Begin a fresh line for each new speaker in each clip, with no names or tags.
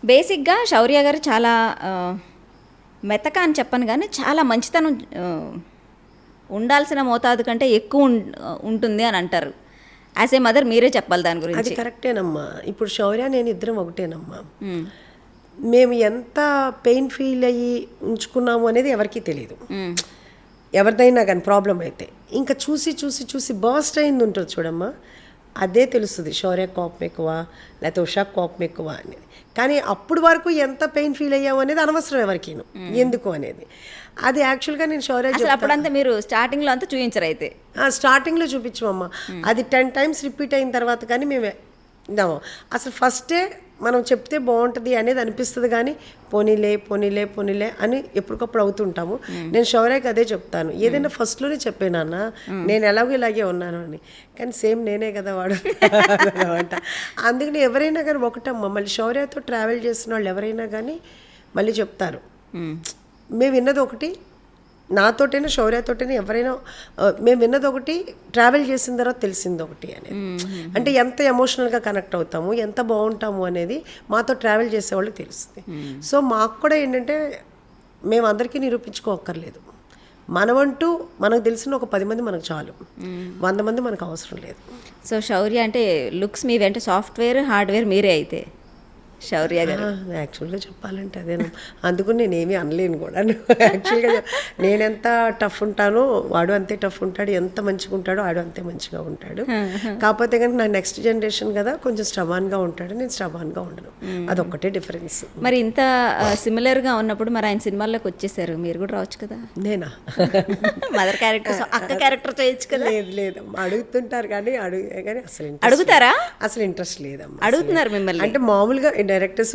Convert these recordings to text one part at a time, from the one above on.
బేసిక్గా శౌర్య గారు చాలా మెతక అని చెప్పను కానీ చాలా మంచితనం ఉండాల్సిన మోతాదు కంటే ఎక్కువ ఉంటుంది అని అంటారు. యాజ్ ఏ మదర్ మీరే చెప్పాలి దాని
అది
గురించి.
కరెక్టేనమ్మా. ఇప్పుడు శౌర్య నేను ఇద్దరం ఒకటేనమ్మా. మేము ఎంత పెయిన్ ఫీల్ అయ్యి ఉంచుకున్నాము అనేది ఎవరికీ తెలియదు. ఎవరిదైనా కానీ ప్రాబ్లం అయితే ఇంకా చూసి చూసి చూసి బర్స్ట్ అయింది ఉంటుంది చూడమ్మా, అదే తెలుస్తుంది శౌర్య కోపం ఎక్కువ లేకపోతే ఉషా కోపం ఎక్కువ అనేది. కానీ అప్పుడు వరకు ఎంత పెయిన్ ఫీల్ అయ్యాము అనేది అనవసరం ఎవరికి, ఎందుకు అనేది. అది యాక్చువల్గా నేను శౌర్య
అప్పుడంతా మీరు స్టార్టింగ్లో అంతా చూపించరు అయితే.
స్టార్టింగ్లో చూపించమమ్మా. అది 10 times రిపీట్ అయిన తర్వాత కానీ మేము అసలు ఫస్టే మనం చెప్తే బాగుంటుంది అనేది అనిపిస్తుంది, కానీ పోనీలే పోనీలే పోనీలే అని ఎప్పటికప్పుడు అవుతుంటాము. నేను శౌర్యకి అదే చెప్తాను, ఏదైనా ఫస్ట్లోనే చెప్పానన్నా నేను ఎలాగో ఇలాగే ఉన్నాను అని, కానీ సేమ్ నేనే కదా వాడు అనమాట. అందుకని ఎవరైనా కానీ ఒకటమ్మా, మళ్ళీ శౌర్యతో ట్రావెల్ చేసిన వాళ్ళు ఎవరైనా కానీ మళ్ళీ చెప్తారు, మేము విన్నది ఒకటి, నాతోటైనా శౌర్యతోటైనా ఎవరైనా మేము విన్నది ఒకటి, ట్రావెల్ చేసిన తర్వాత తెలిసింది ఒకటి అనేది. అంటే ఎంత ఎమోషనల్గా కనెక్ట్ అవుతాము, ఎంత బాగుంటాము అనేది మాతో ట్రావెల్ చేసేవాళ్ళకి తెలుస్తుంది. సో మాకు కూడా ఏంటంటే మేము అందరికీ నిరూపించుకోక్కర్లేదు, మనమంటూ మనకు తెలిసిన ఒక 10 మంది మనకు చాలు, 100 మంది మనకు అవసరం లేదు.
సో శౌర్య అంటే లుక్స్ మీవి, అంటే సాఫ్ట్వేర్ హార్డ్వేర్ మీరే అయితే శౌర్య గారు.
యాక్చువల్గా చెప్పాలంటే అదేనా, అందుకు నేనేమీ అనలేను కూడా. యాక్చువల్గా నేనెంత టఫ్ ఉంటానో వాడు అంతే టఫ్ ఉంటాడు, ఎంత మంచిగా ఉంటాడో వాడు అంతే మంచిగా ఉంటాడు. కాకపోతే కానీ నా నెక్స్ట్ జనరేషన్ కదా, కొంచెం స్టబాన్గా ఉంటాడు, నేను స్టబాన్గా ఉండను, అదొక్కటే డిఫరెన్స్.
మరి ఇంత సిమిలర్గా ఉన్నప్పుడు మరి ఆయన సినిమాల్లోకి వచ్చేసారు, మీరు కూడా రావచ్చు కదా.
నేనా
మదర్ క్యారెక్టర్, అక్క క్యారెక్టర్ చేయొచ్చు కదా.
లేదు లేదమ్మా, అడుగుతుంటారు కానీ కానీ అసలు
అడుగుతారా?
అసలు ఇంట్రెస్ట్ లేదమ్మా.
అడుగుతున్నారు మిమ్మల్ని
అంటే మామూలుగా డైరెక్టర్స్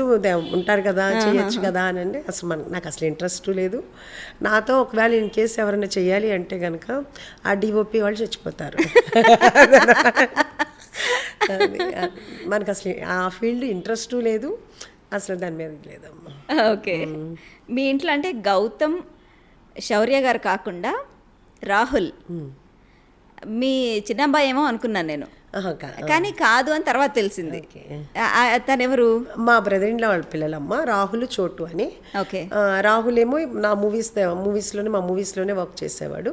ఉంటారు కదా, చేయొచ్చు కదా అని అంటే అసలు నాకు అసలు ఇంట్రెస్ట్ లేదు. నాతో ఒకవేళ ఇన్ కేసు ఎవరైనా చెయ్యాలి అంటే కనుక ఆ డిఓపి వాళ్ళు చచ్చిపోతారు. మనకు అసలు ఆ ఫీల్డ్ ఇంట్రెస్ట్ లేదు, అసలు దాని మీద లేదమ్మా.
ఓకే. మీ ఇంట్లో అంటే గౌతమ్, శౌర్య గారు కాకుండా రాహుల్, మీ చిన్నబ్బాయి ఏమో అనుకున్నాను నేను, కానీ కాదు అని తర్వాత తెలిసింది. తను ఎవరు?
మా బ్రదర్ ఇన్ లా వాళ్ళ పిల్లలమ్మ, రాహుల్ చోటు అని.
ఓకే.
రాహుల్ ఏమో నా మా మూవీస్లోనే వర్క్ చేసేవాడు.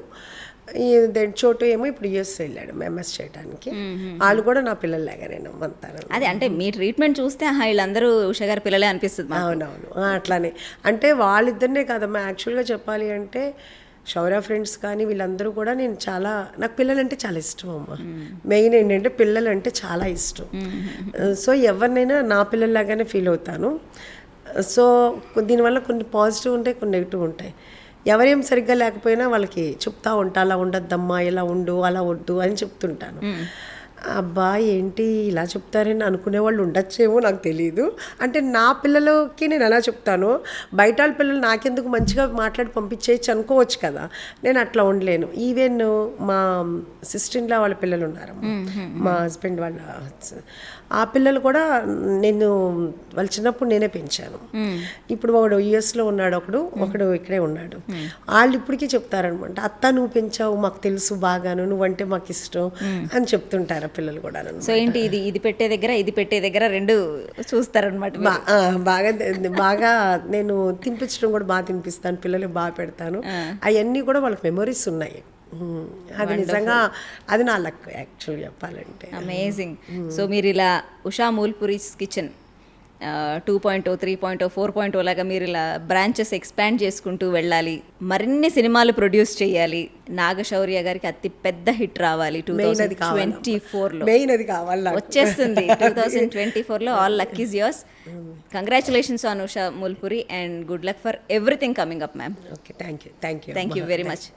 చోటు ఏమో ఇప్పుడు యూఎస్ వెళ్ళాడు ఎంఎస్ చేయడానికి. వాళ్ళు కూడా నా పిల్లల్లాగానే అంటారు.
అదే అంటే మీ ట్రీట్మెంట్ చూస్తే వీళ్ళందరూ ఉషా గారి పిల్లలే అనిపిస్తుంది.
అవునవును, అట్లానే. అంటే వాళ్ళిద్దరినే కాదమ్మా, యాక్చువల్గా చెప్పాలి అంటే శౌర్య ఫ్రెండ్స్ కానీ వీళ్ళందరూ కూడా నాకు పిల్లలంటే చాలా ఇష్టం అమ్మ. మెయిన్ ఏంటంటే పిల్లలంటే చాలా ఇష్టం. సో ఎవరినైనా నా పిల్లల్లాగానే ఫీల్ అవుతాను. సో దీనివల్ల కొన్ని పాజిటివ్ ఉంటాయి, కొన్ని నెగిటివ్ ఉంటాయి. ఎవరేం సరిగ్గా లేకపోయినా వాళ్ళకి చెప్తా ఉంటా, అలా ఉండద్దమ్మా, ఇలా ఉండు, అలా వద్దు అని చెప్తుంటాను. అబ్బా ఏంటి ఇలా చెప్తారని అనుకునే వాళ్ళు ఉండొచ్చేమో, నాకు తెలియదు. అంటే నా పిల్లలకి నేను ఎలా చెప్తానో బయట వాళ్ళ పిల్లలు నాకెందుకు మంచిగా మాట్లాడి పంపించేయచ్చు అనుకోవచ్చు కదా, నేను అట్లా ఉండలేను. ఈవెన్ మా సిస్టర్ ఇన్ లా వాళ్ళ పిల్లలు ఉన్నారు, మా హస్బెండ్ వాళ్ళ ఆ పిల్లలు కూడా వాళ్ళు చిన్నప్పుడు నేనే పెంచాను. ఇప్పుడు ఒకడు యుఎస్లో ఉన్నాడు, ఒకడు ఇక్కడే ఉన్నాడు. వాళ్ళు ఇప్పటికీ చెప్తారనమాట, అత్త నువ్వు పెంచావు, మాకు తెలుసు బాగాను, నువ్వంటే మాకు ఇష్టం అని చెప్తుంటారు పిల్లలు కూడా.
సో ఏంటి ఇది పెట్టే దగ్గర ఇది పెట్టే దగ్గర రెండు చూస్తారనమాట.
బాగా నేను తినిపించడం కూడా బాగా తినిపిస్తాను, పిల్లలు బాగా పెడతాను. అవన్నీ కూడా వాళ్ళకి మెమొరీస్ ఉన్నాయి. అది నిజంగా అది నా లక్ యాక్చువల్ చెప్పాలంటే.
అమేజింగ్. సో మీరు ఇలా ఉషా మూల్పురీస్ కిచెన్ 2.0, 3.0, 4.0 లాగా మీరు ఇలా బ్రాంచెస్ ఎక్స్పాండ్ చేసుకుంటూ వెళ్ళాలి, మరిన్ని సినిమాలు ప్రొడ్యూస్ చేయాలి, నాగశౌర్య గారికి అతి పెద్ద హిట్ రావాలి 2024లో.
మెయిన్ అది కావాలి,
వచ్చేస్తుంది 2024లో. All luck is yours. Congratulations on Usha Mulpuri and good luck for everything coming up ma'am.
Okay, thank you
very much.